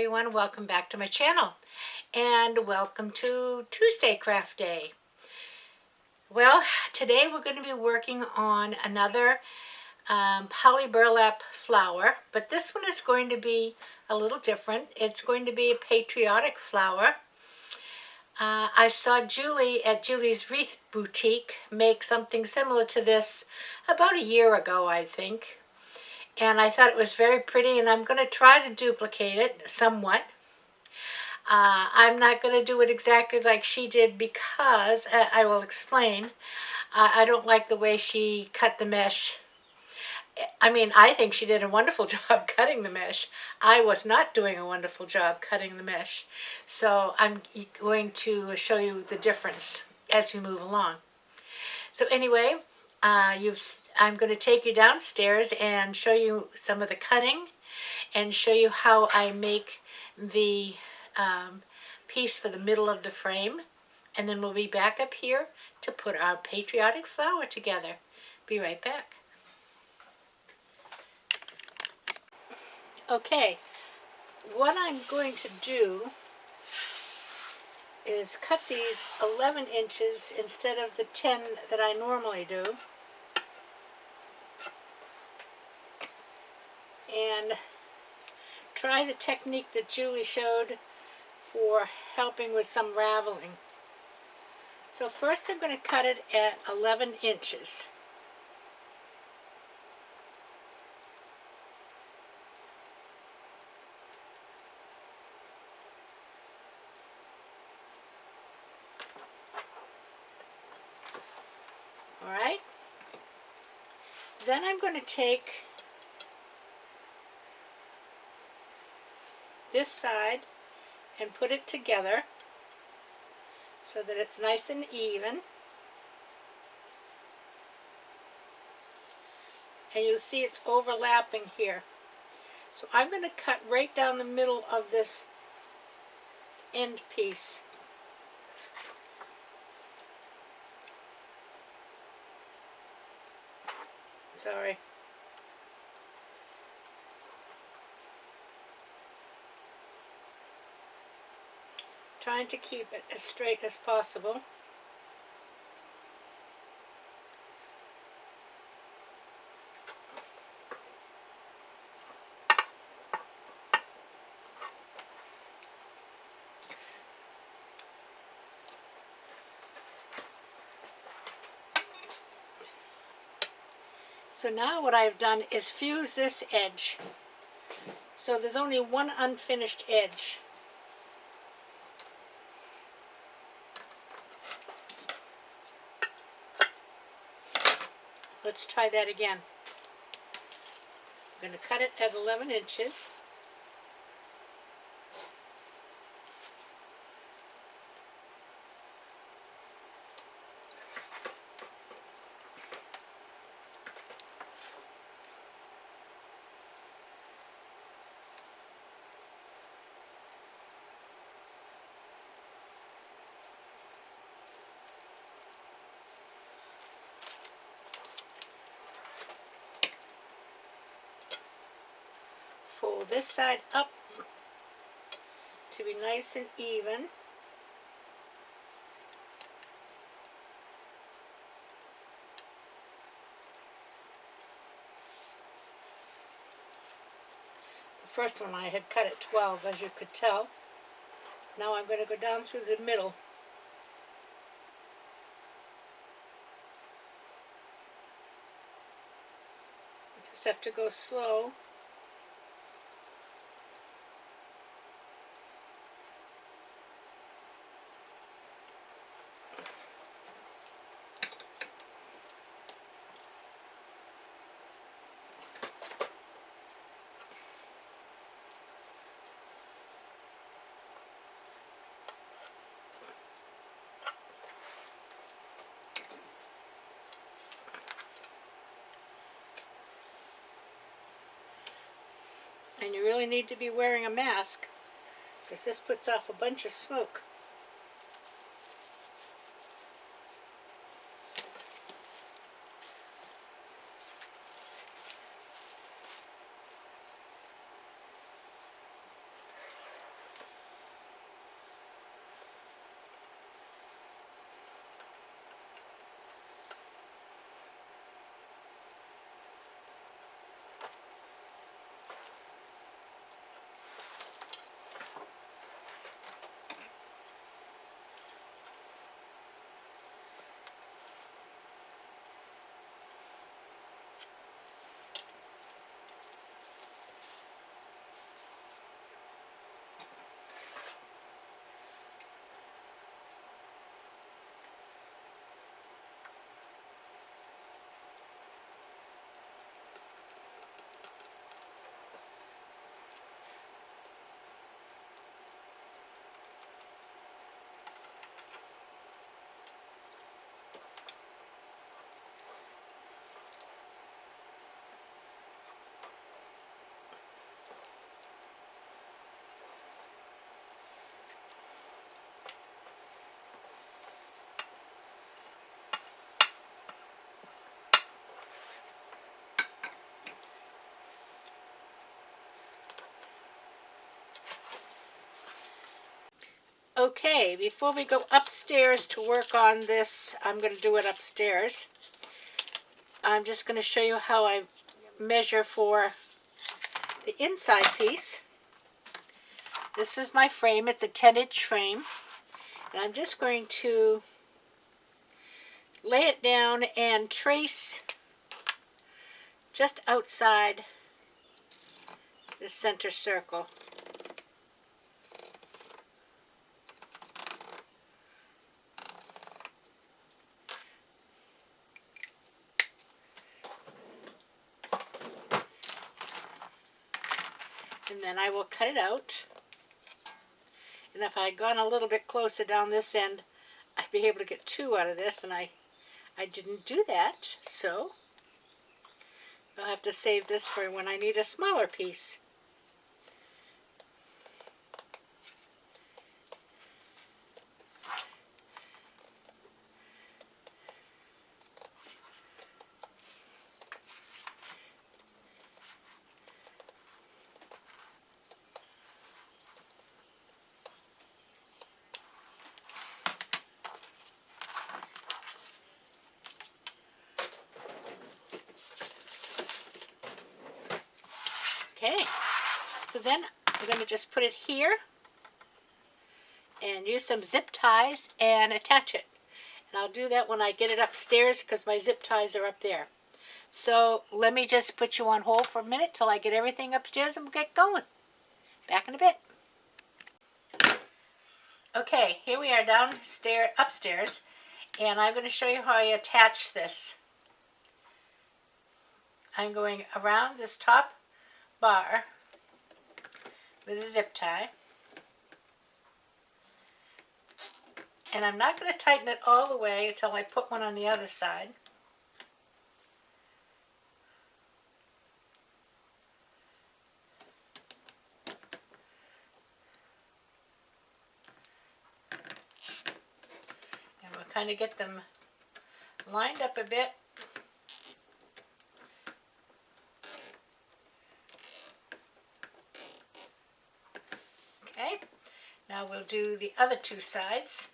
everyone, welcome back to my channel and welcome to Tuesday Craft Day. Well, today we're going to be working on another poly burlap flower, but this one is going to be a little different. It's going to be a patriotic flower. I saw Julie at Julie's Wreath boutique make something similar to this about a year ago, I think. And I thought it was very pretty, and I'm going to try to duplicate it somewhat. I'm not going to do it exactly like she did because, I will explain, I don't like the way she cut the mesh. I mean, I think she did a wonderful job cutting the mesh. I was not doing a wonderful job cutting the mesh. So I'm going to show you the difference as we move along. So anyway, I'm going to take you downstairs and show you some of the cutting and show you how I make the piece for the middle of the frame. And then we'll be back up here to put our patriotic flower together. Be right back. Okay, what I'm going to do is cut these 11 inches instead of the 10 that I normally do. And try the technique that Julie showed for helping with some raveling. So first I'm going to cut it at 11 inches. Alright? Then I'm going to take this side and put it together so that it's nice and even. And you'll see it's overlapping here. So I'm going to cut right down the middle of this end piece. Sorry. Trying to keep it as straight as possible. So now what I've done is fuse this edge. So there's only one unfinished edge. Let's try that again. I'm going to cut it at 11 inches. Fold this side up to be nice and even. The first one I had cut at 12, as you could tell. Now I'm going to go down through the middle. You just have to go slow. And you really need to be wearing a mask because this puts off a bunch of smoke. Okay, before we go upstairs to work on this, I'm going to do it upstairs. I'm just going to show you how I measure for the inside piece. This is my frame. It's a 10-inch frame. And I'm just going to lay it down and trace just outside the center circle. And then I will cut it out. And if I had gone a little bit closer down this end, I'd be able to get 2 out of this, and I didn't do that, so I'll have to save this for when I need a smaller piece. Okay, so then I'm going to just put it here and use some zip ties and attach it. And I'll do that when I get it upstairs because my zip ties are up there. So let me just put you on hold for a minute till I get everything upstairs and we'll get going. Back in a bit. Okay, here we are upstairs, and I'm going to show you how I attach this. I'm going around this top bar with a zip tie. And I'm not going to tighten it all the way until I put one on the other side. And we'll kind of get them lined up a bit. Okay, now we'll do the other 2 sides.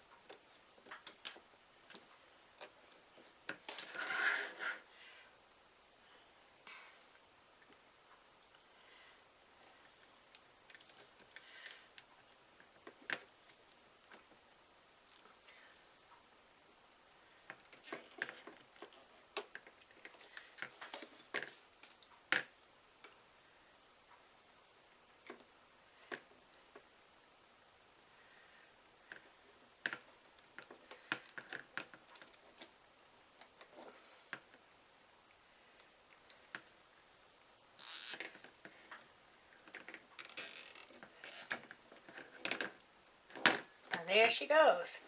And there she goes.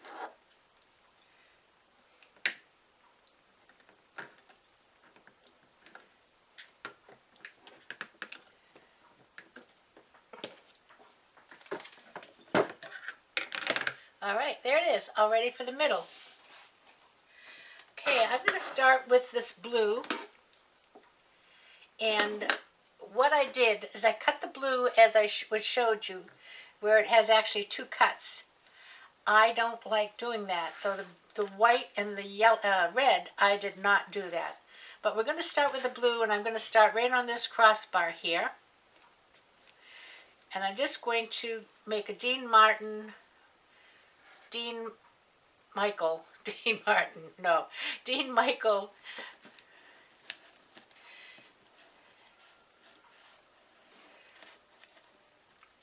All right, there it is, all ready for the middle. Okay, I'm going to start with this blue. And what I did is I cut the blue as I showed you, where it has actually 2 cuts. I don't like doing that, so the white and the yellow, red, I did not do that. But we're going to start with the blue, and I'm going to start right on this crossbar here. And I'm just going to make a Dean Michael,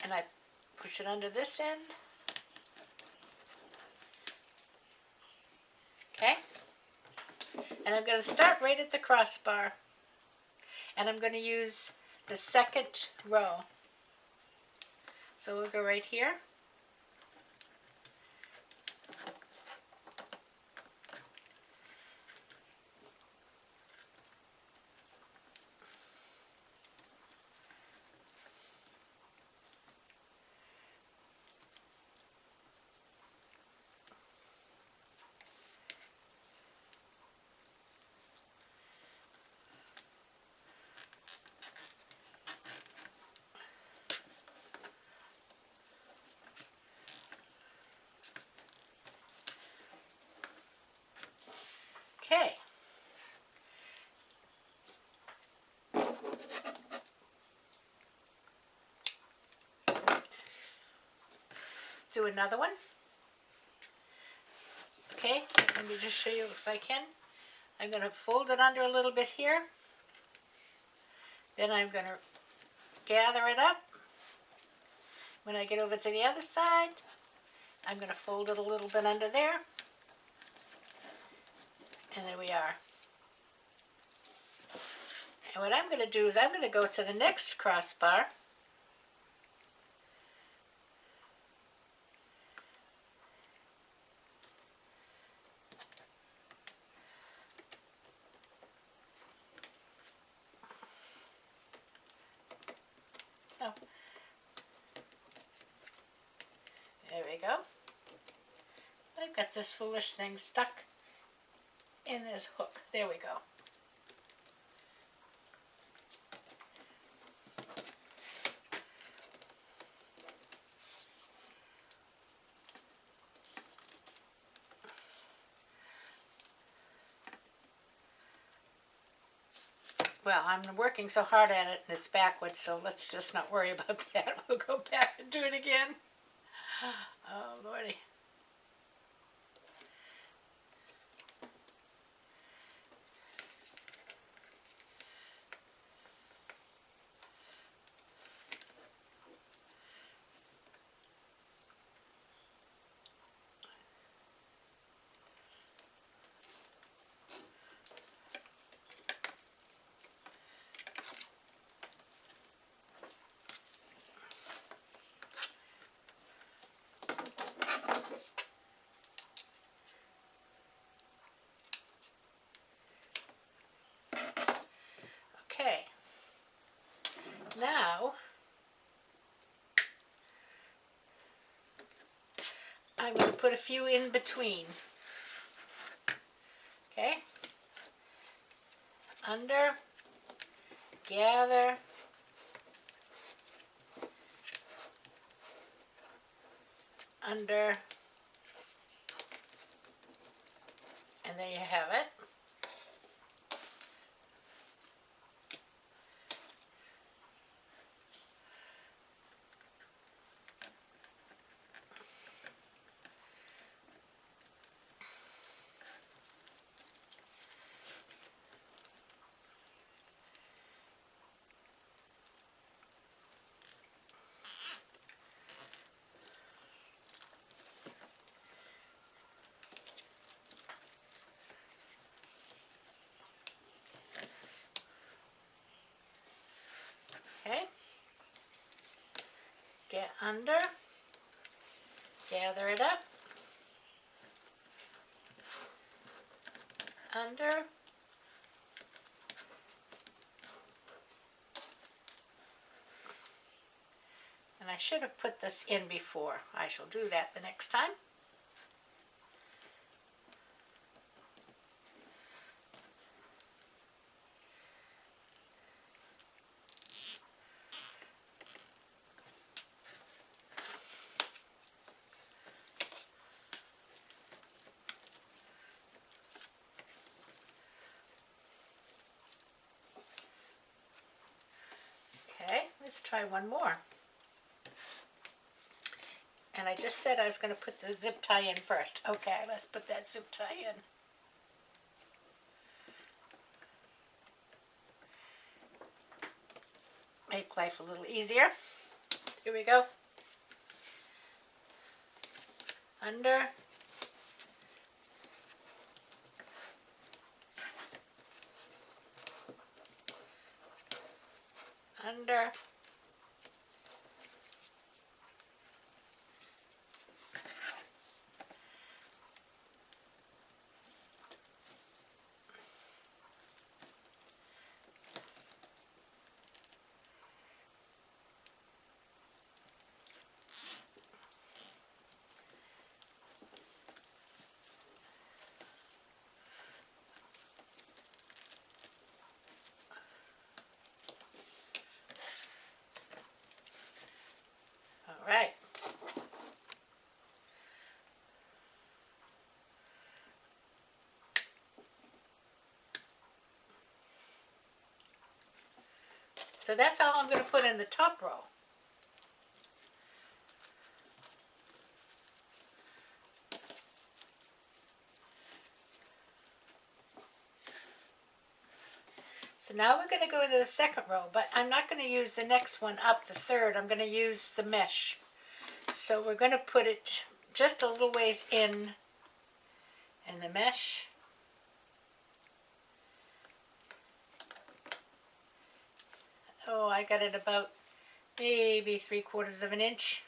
and I push it under this end. Okay, and I'm going to start right at the crossbar, and I'm going to use the 2nd row. So we'll go right here. Okay. Do another one. Okay, let me just show you if I can. I'm going to fold it under a little bit here. Then I'm going to gather it up. When I get over to the other side, I'm going to fold it a little bit under there. And there we are. And what I'm going to do is I'm going to go to the next crossbar. Oh. There we go. I've got this foolish thing stuck in this hook. There we go. Well, I'm working so hard at it and it's backwards, so let's just not worry about that. We'll go back and do it again. Oh, Lordy. Okay. Now, I'm going to put a few in between. Okay? Under, gather, under, and there you have it. Okay? Get under, gather it up, under, and I should have put this in before. I shall do that the next time. Okay, let's try one more. And I just said I was going to put the zip tie in first. Okay, let's put that zip tie in. Make life a little easier. Here we go. Under. Under. So that's all I'm going to put in the top row. So now we're going to go into the second row, but I'm not going to use the next one up, the third. I'm going to use the mesh. So we're going to put it just a little ways in the mesh. Oh, I got it about maybe 3/4 of an inch.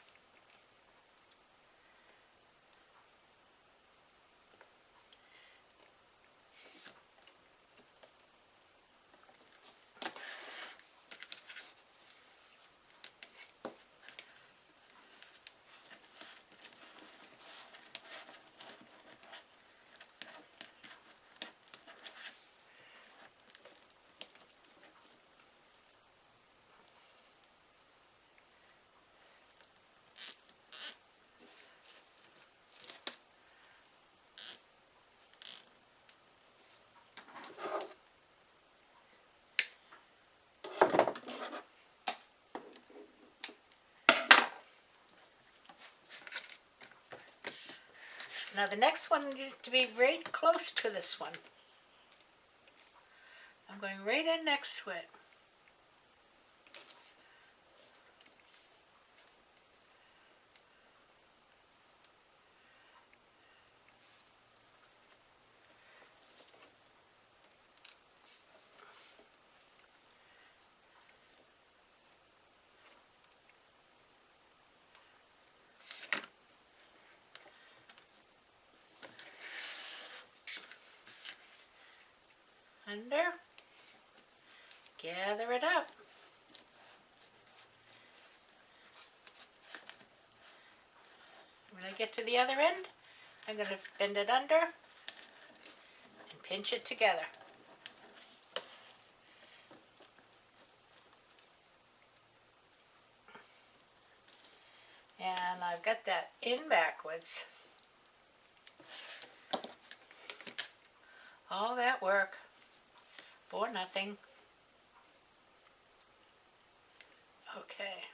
Now the next one needs to be right close to this one. I'm going right in next to it. Under. Gather it up. When I get to the other end, I'm going to bend it under and pinch it together. And I've got that in backwards. All that work for nothing. Okay.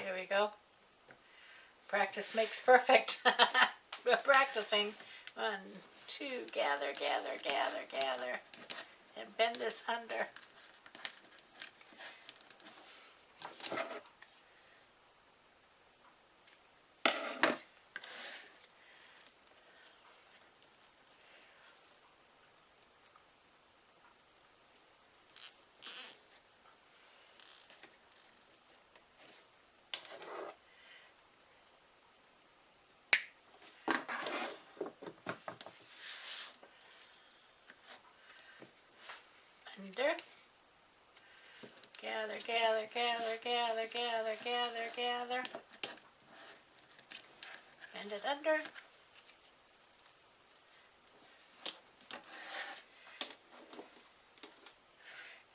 Here we go. Practice makes perfect. We're practicing. 1, 2, gather, gather, gather, gather. And bend this under. Under. Gather, gather, gather, gather, gather, gather, gather. Bend it under.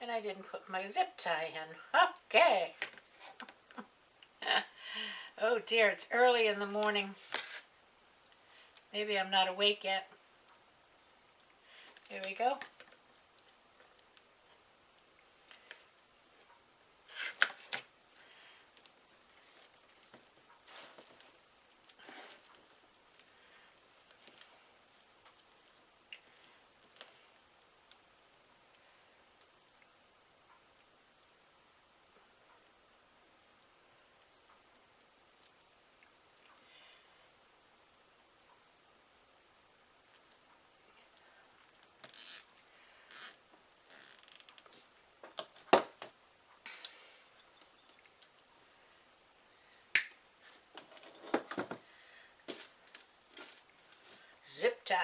And I didn't put my zip tie in. Okay. Oh dear, it's early in the morning. Maybe I'm not awake yet. Here we go. Zip tie.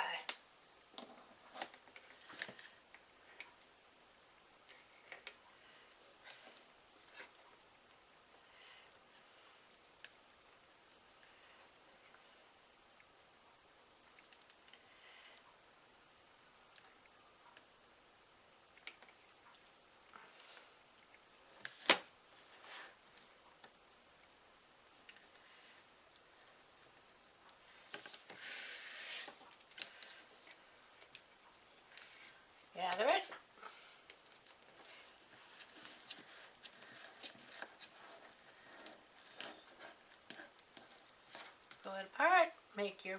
make your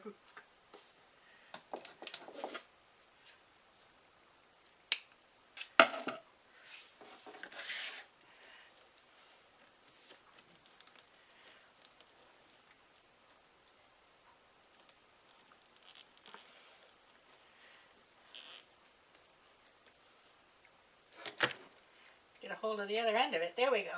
get a hold of the other end of it. There we go.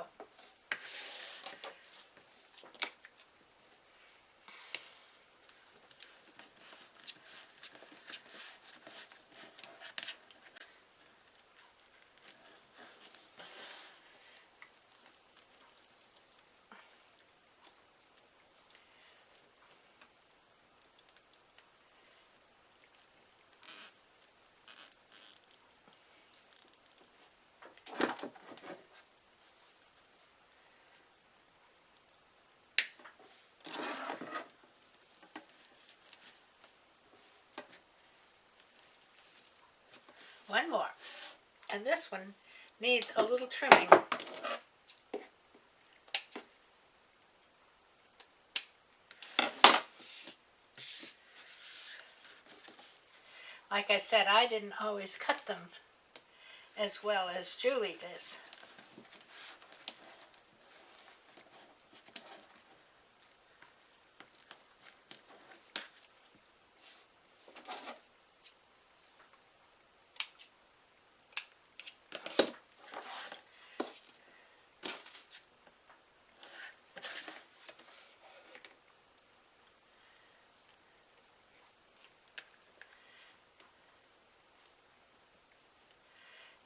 One more. And this one needs a little trimming. Like I said, I didn't always cut them as well as Julie does.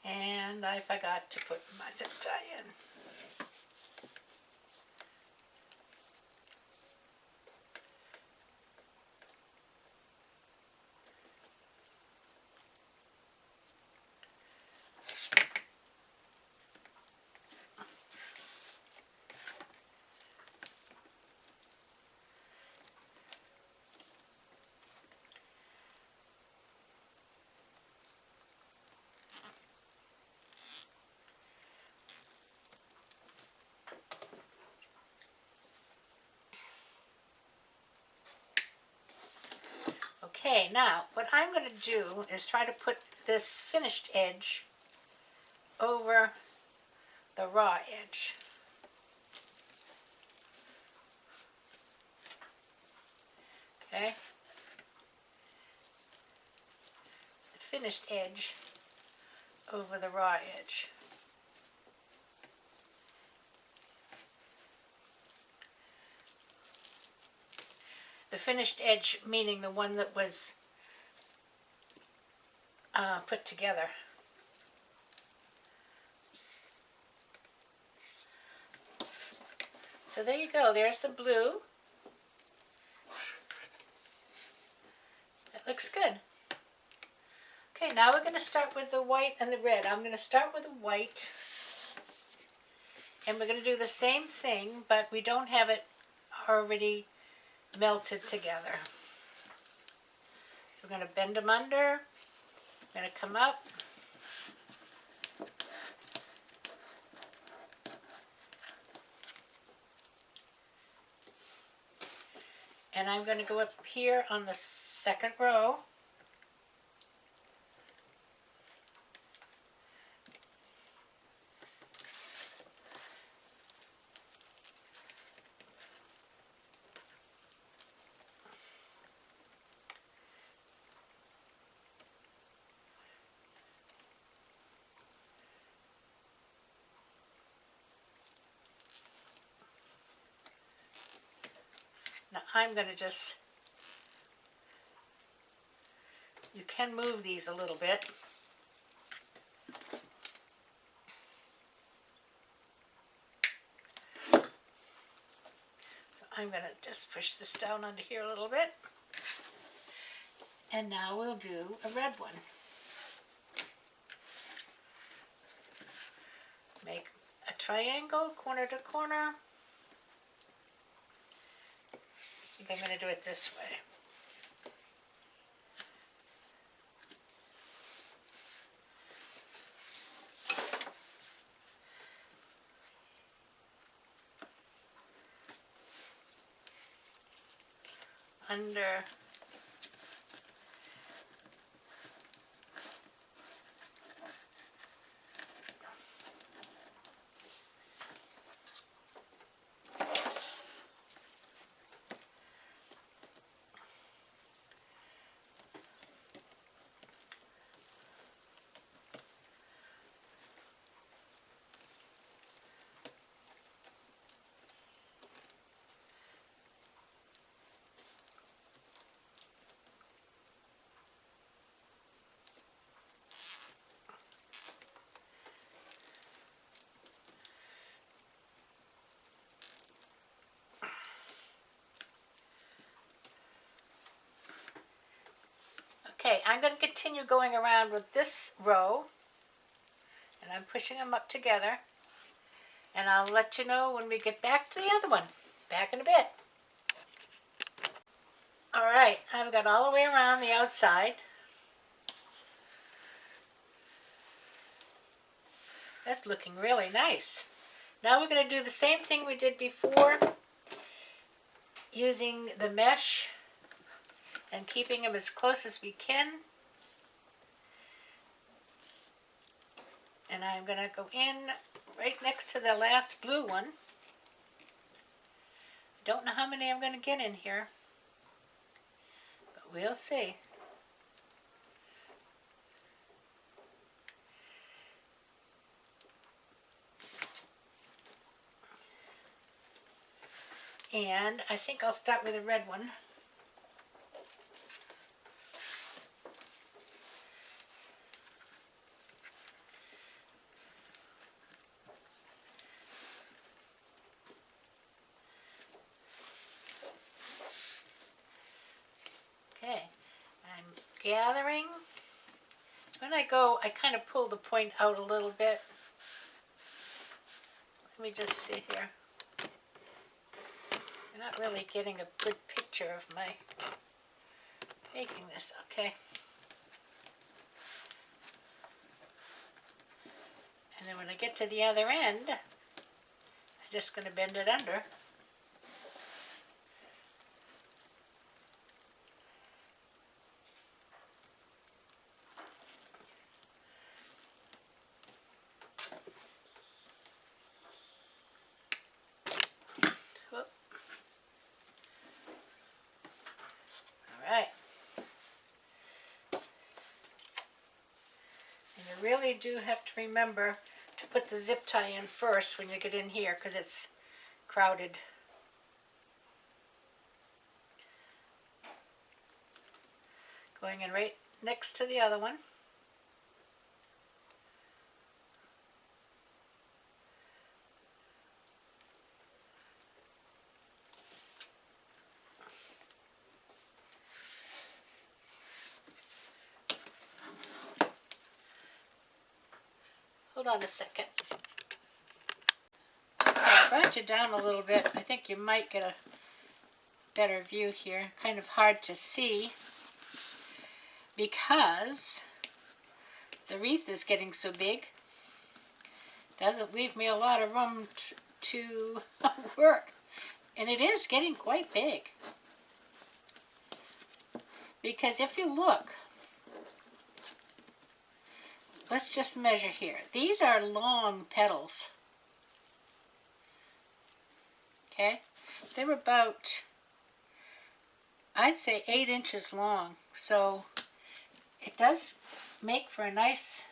And I forgot to put my zip tie in. Okay, now what I'm going to do is try to put this finished edge over the raw edge. Okay? The finished edge over the raw edge. The finished edge meaning the one that was put together. So there you go, there's the blue. That looks good. Okay, now we're going to start with the white and the red. I'm going to start with the white. And we're going to do the same thing, but we don't have it already melted together. So we're going to bend them under. I'm going to come up. And I'm going to go up here on the second row. Now I'm going to just, you can move these a little bit. So I'm going to just push this down under here a little bit. And now we'll do a red one. Make a triangle corner to corner. I think I'm going to do it this way. under. Okay, I'm going to continue going around with this row, and I'm pushing them up together, and I'll let you know when we get back to the other one. Back in a bit. All right, I've got all the way around the outside. That's looking really nice. Now we're going to do the same thing we did before, using the mesh and keeping them as close as we can. And I'm going to go in right next to the last blue one. Don't know how many I'm going to get in here, but we'll see. And I think I'll start with a red one. Okay, I'm gathering. When I go, I kind of pull the point out a little bit. Let me just see here. I'm not really getting a good picture of my making this. Okay. And then when I get to the other end, I'm just going to bend it under. Whoop. All right. And you really do have to remember to put the zip tie in first when you get in here, because it's crowded. Going in right next to the other one. Hold on a second. Okay, I brought you down a little bit. I think you might get a better view here. Kind of hard to see because the wreath is getting so big. Doesn't leave me a lot of room to work. And it is getting quite big. Because if you look, let's just measure here. These are long petals. Okay? They're about, I'd say, 8 inches long. So it does make for a nice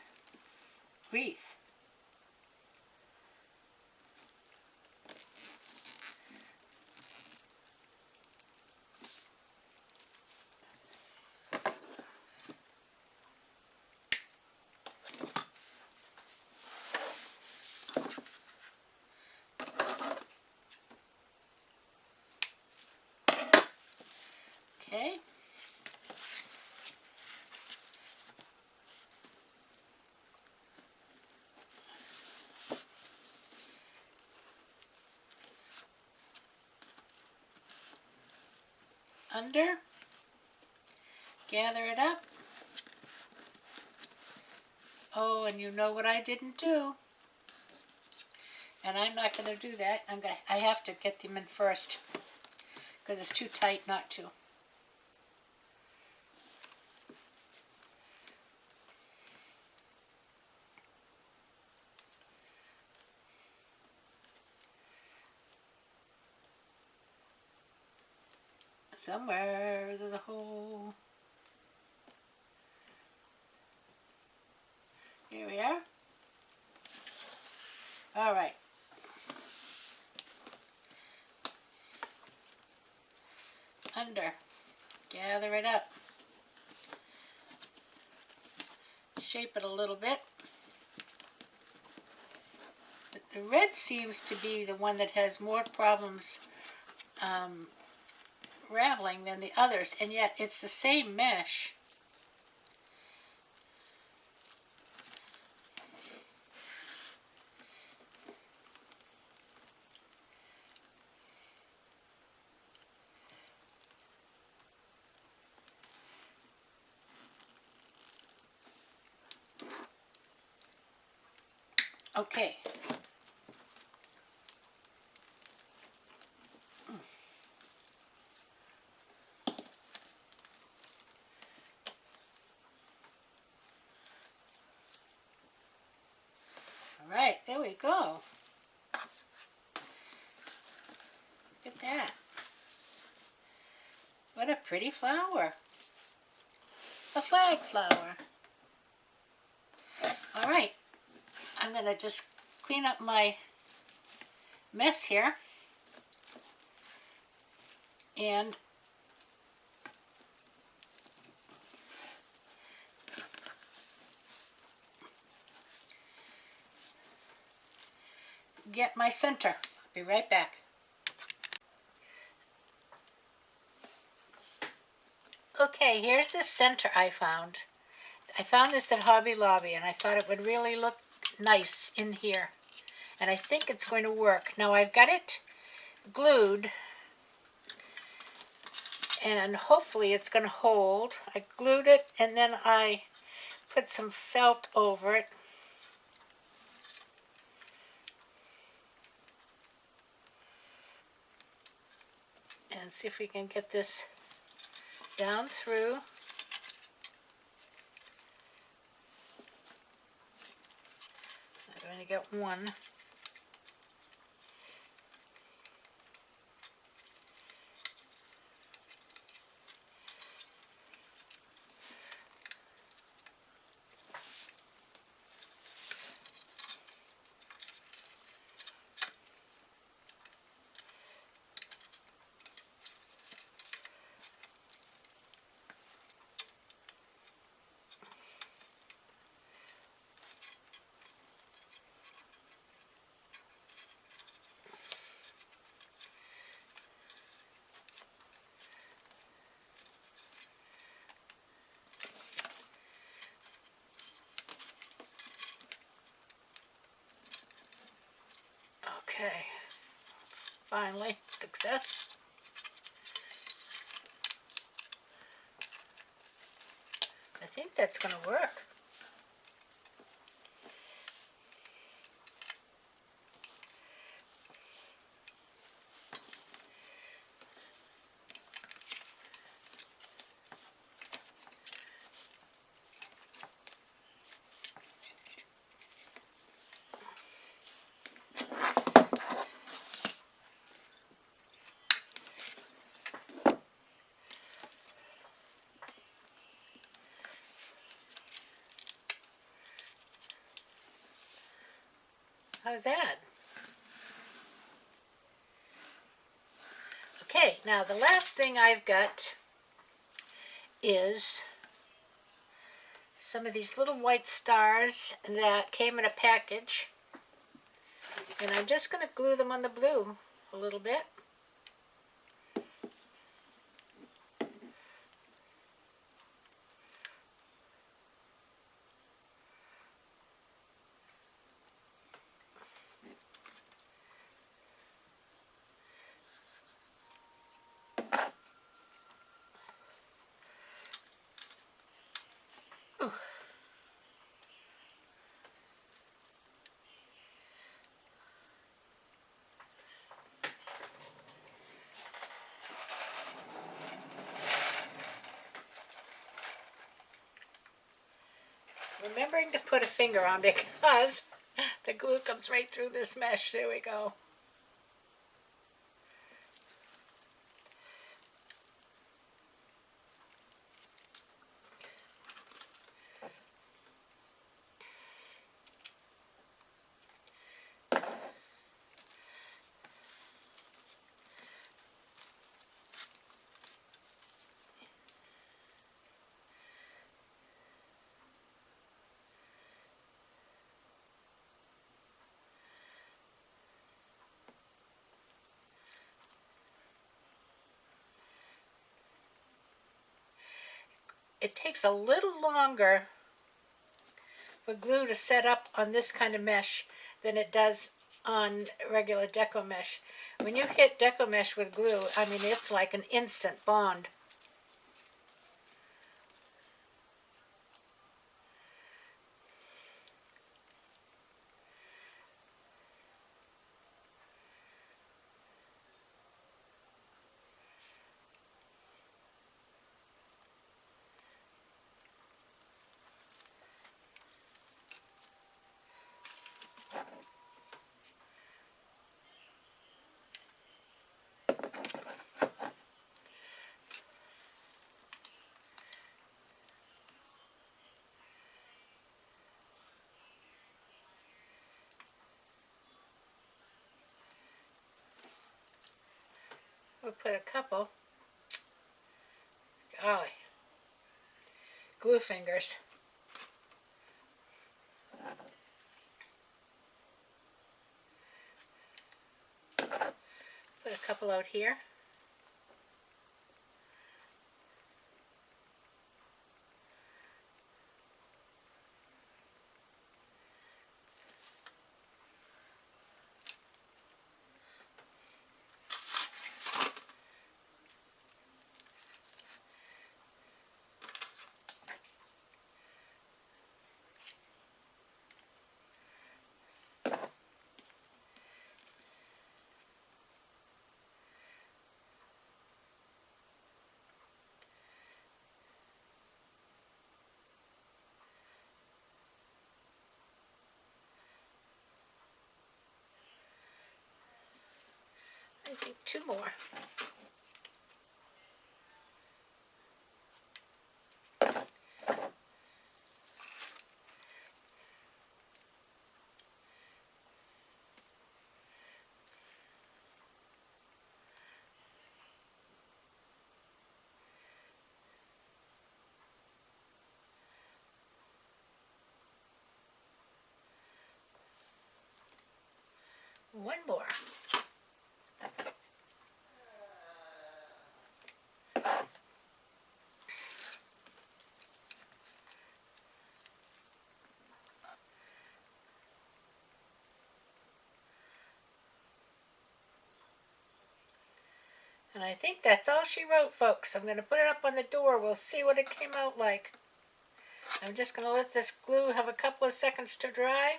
wreath. Okay. Under. Gather it up. Oh, and you know what I didn't do. And I'm not going to do that. I have to get them in first because it's too tight not to. Somewhere there's a hole. Here we are. All right. Under. Gather it up. Shape it a little bit. But the red seems to be the one that has more problems raveling than the others, and yet it's the same mesh. Okay. All right, there we go. Look at that. What a pretty flower. A flag flower. All right, I'm going to just clean up my mess here. And get my center. Be right back. Okay, here's the center I found. I found this at Hobby Lobby, and I thought it would really look nice in here. And I think it's going to work. Now I've got it glued, and hopefully it's going to hold. I glued it, and then I put some felt over it. And see if we can get this down through. I've only got one. Okay, finally, success. I think that's going to work. How's that? Okay, now the last thing I've got is some of these little white stars that came in a package. And I'm just going to glue them on the blue a little bit. Remembering to put a finger on because the glue comes right through this mesh. There we go. it takes a little longer for glue to set up on this kind of mesh than it does on regular deco mesh. When you hit deco mesh with glue, I mean, it's like an instant bond. We'll put a couple, golly, glue fingers. Put a couple out here. I think two more. One more. And I think that's all she wrote, folks. I'm going to put it up on the door. We'll see what it came out like. I'm just going to let this glue have a couple of seconds to dry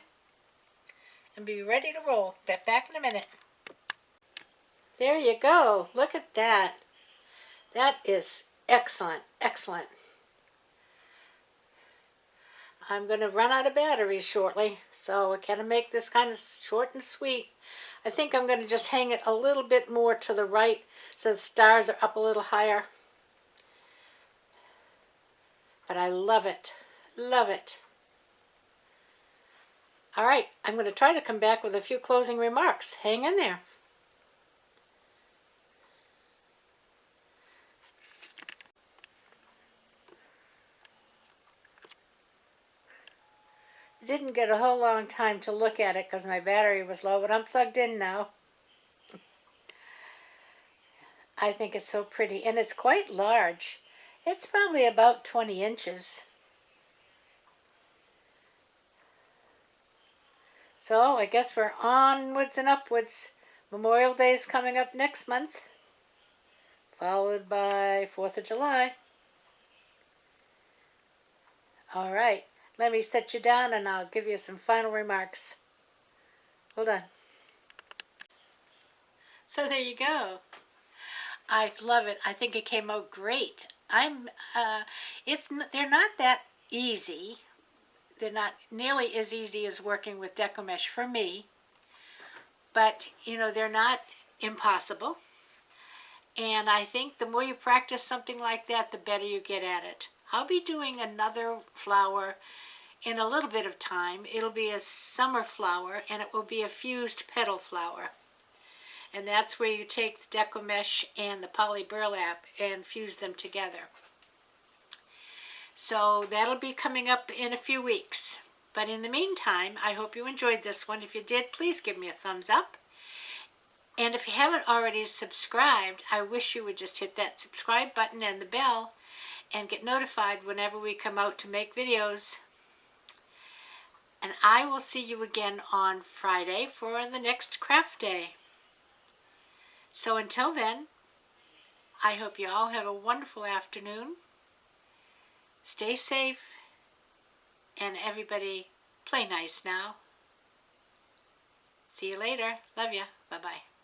and be ready to roll. Be back in a minute. There you go. Look at that. That is excellent, excellent. I'm going to run out of batteries shortly, so I gotta make this kind of short and sweet. I think I'm going to just hang it a little bit more to the right so the stars are up a little higher. But I love it, love it. All right, I'm going to try to come back with a few closing remarks. Hang in there. I didn't get a whole long time to look at it because my battery was low, but I'm plugged in now. I think it's so pretty, and it's quite large. It's probably about 20 inches. So I guess we're onwards and upwards. Memorial Day is coming up next month, followed by 4th of July. All right, let me set you down and I'll give you some final remarks. Hold on. So there you go. I love it. I think it came out great. They're not that easy. They're not nearly as easy as working with Decomesh for me, but they're not impossible. And I think the more you practice something like that, the better you get at it. I'll be doing another flower in a little bit of time. It'll be a summer flower, and it will be a fused petal flower. And that's where you take the Decomesh and the poly burlap and fuse them together. So that'll be coming up in a few weeks. But in the meantime, I hope you enjoyed this one. If you did, please give me a thumbs up. And if you haven't already subscribed, I wish you would just hit that subscribe button and the bell. and get notified whenever we come out to make videos. And I will see you again on Friday for the next craft day. So until then, I hope you all have a wonderful afternoon. Stay safe, and everybody play nice now. See you later. Love ya. Bye-bye.